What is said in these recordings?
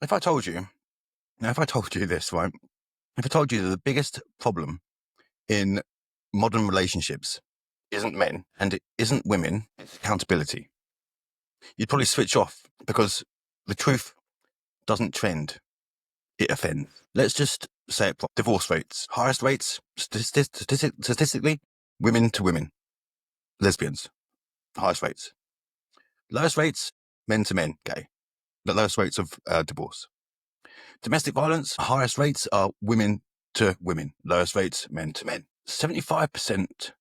If I told you, if I told you this, right? If I told you that the biggest problem in modern relationships isn't men and it isn't women, it's accountability, you'd probably switch off because the truth doesn't trend, it offends. Let's just say it properly. Divorce rates, highest rates, statistically, women to women, lesbians, highest rates. Lowest rates, men to men, gay. The lowest rates of divorce. Domestic violence, highest rates are women to women, lowest rates, men to men. 75%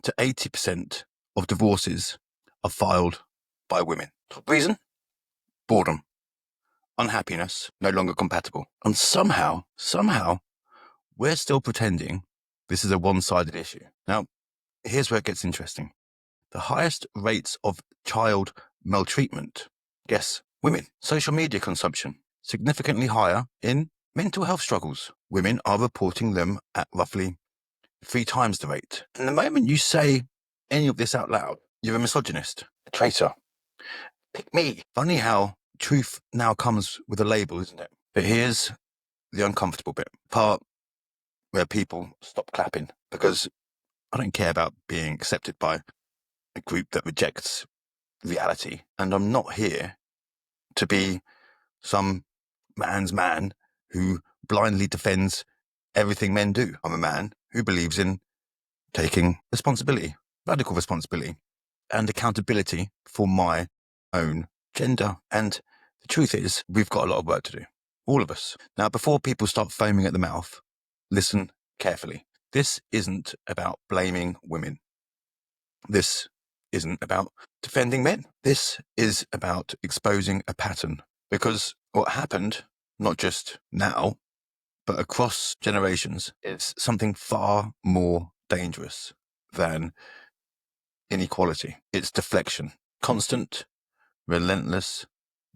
to 80% of divorces are filed by women. Top reason? Boredom, unhappiness, no longer compatible. And somehow, we're still pretending this is a one-sided issue. Now, here's where it gets interesting. The highest rates of child maltreatment, guess, women. Social media consumption, significantly higher in mental health struggles. Women are reporting them at roughly 3 times the rate. And the moment you say any of this out loud, you're a misogynist, a traitor. Pick me. Funny how truth now comes with a label, isn't it? But here's the uncomfortable bit. Part where people stop clapping because I don't care about being accepted by a group that rejects reality. And I'm not here to be some man's man who blindly defends everything men do. I'm a man who believes in taking responsibility, radical responsibility, and accountability for my own gender. And the truth is, we've got a lot of work to do. All of us. Now, before people start foaming at the mouth, listen carefully. This isn't about blaming women. This isn't about defending men. This is about exposing a pattern. Because what happened, not just now, but across generations, is something far more dangerous than inequality. It's deflection. Constant, relentless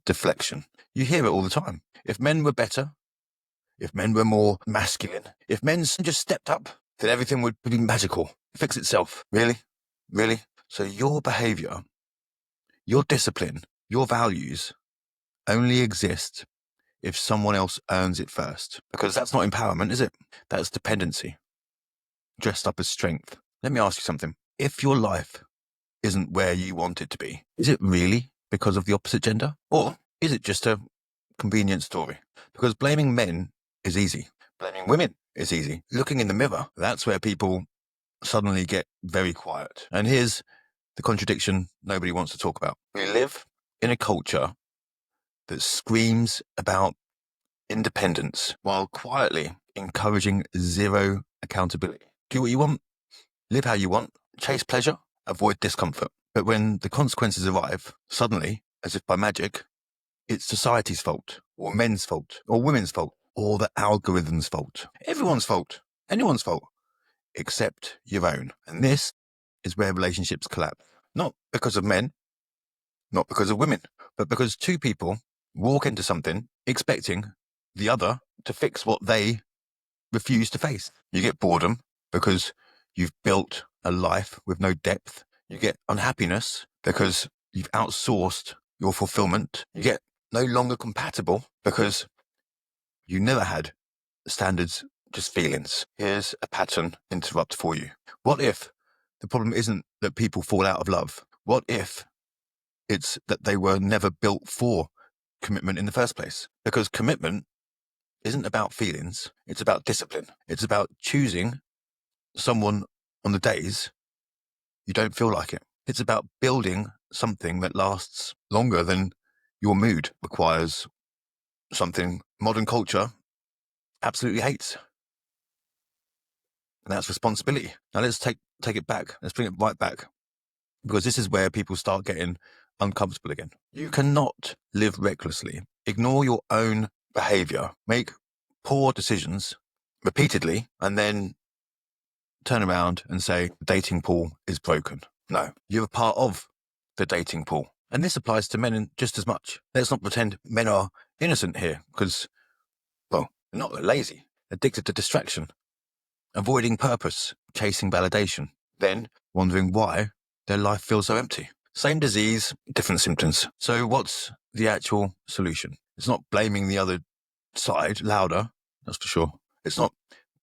deflection. You hear it all the time. If men were better, if men were more masculine, if men just stepped up, then everything would be magical, fix itself. Really? Really? So your behavior, your discipline, your values only exist if someone else earns it first. Because that's not empowerment, is it? That's dependency, dressed up as strength. Let me ask you something. If your life isn't where you want it to be, is it really because of the opposite gender? Or is it just a convenient story? Because blaming men is easy. Blaming women is easy. Looking in the mirror, that's where people suddenly get very quiet. And here's the contradiction nobody wants to talk about. We live in a culture that screams about independence while quietly encouraging zero accountability. Do what you want, live how you want, chase pleasure, avoid discomfort. But when the consequences arrive, suddenly, as if by magic, it's society's fault, or men's fault, or women's fault, or the algorithm's fault. Everyone's fault, anyone's fault, except your own. And this is where relationships collapse. Not because of men, not because of women, but because two people walk into something expecting the other to fix what they refuse to face. You get boredom because you've built a life with no depth. You get unhappiness because you've outsourced your fulfillment. You get no longer compatible because you never had standards, just feelings. Here's a pattern interrupt for you. What if the problem isn't that people fall out of love? What if it's that they were never built for commitment in the first place? Because commitment isn't about feelings. It's about discipline. It's about choosing someone on the days you don't feel like it. It's about building something that lasts longer than your mood requires, something modern culture absolutely hates. And that's responsibility. Now let's take it back. Let's bring it right back. Because this is where people start getting uncomfortable again. You cannot live recklessly, ignore your own behavior, make poor decisions repeatedly, and then turn around and say the dating pool is broken. No, you're a part of the dating pool. And this applies to men just as much. Let's not pretend men are innocent here because, well, they're not lazy, addicted to distraction, avoiding purpose, chasing validation, then wondering why their life feels so empty. Same disease, different symptoms. So what's the actual solution? It's not blaming the other side louder, that's for sure. It's not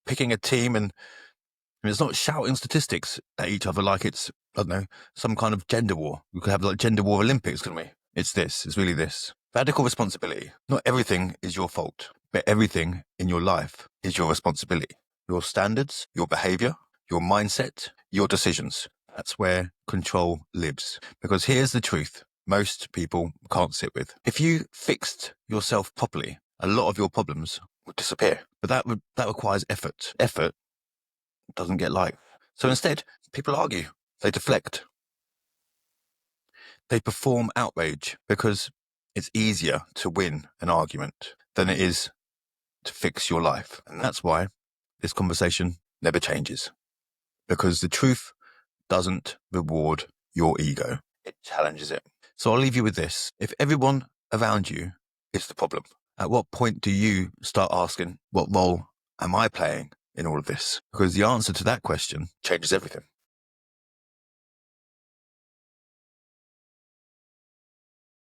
picking a team and it's not shouting statistics at each other like it's, I don't know, some kind of gender war. We could have like gender war Olympics, couldn't we? It's really this. Radical responsibility. Not everything is your fault, but everything in your life is your responsibility. Your standards, your behavior, your mindset, your decisions. That's where control lives. Because here's the truth most people can't sit with. If you fixed yourself properly, a lot of your problems would disappear. But that requires effort. Effort doesn't get liked. So instead, people argue. They deflect. They perform outrage because it's easier to win an argument than it is to fix your life. And that's why this conversation never changes. Because the truth doesn't reward your ego. It challenges it. So I'll leave you with this. If everyone around you is the problem, at what point do you start asking, what role am I playing in all of this? Because the answer to that question changes everything.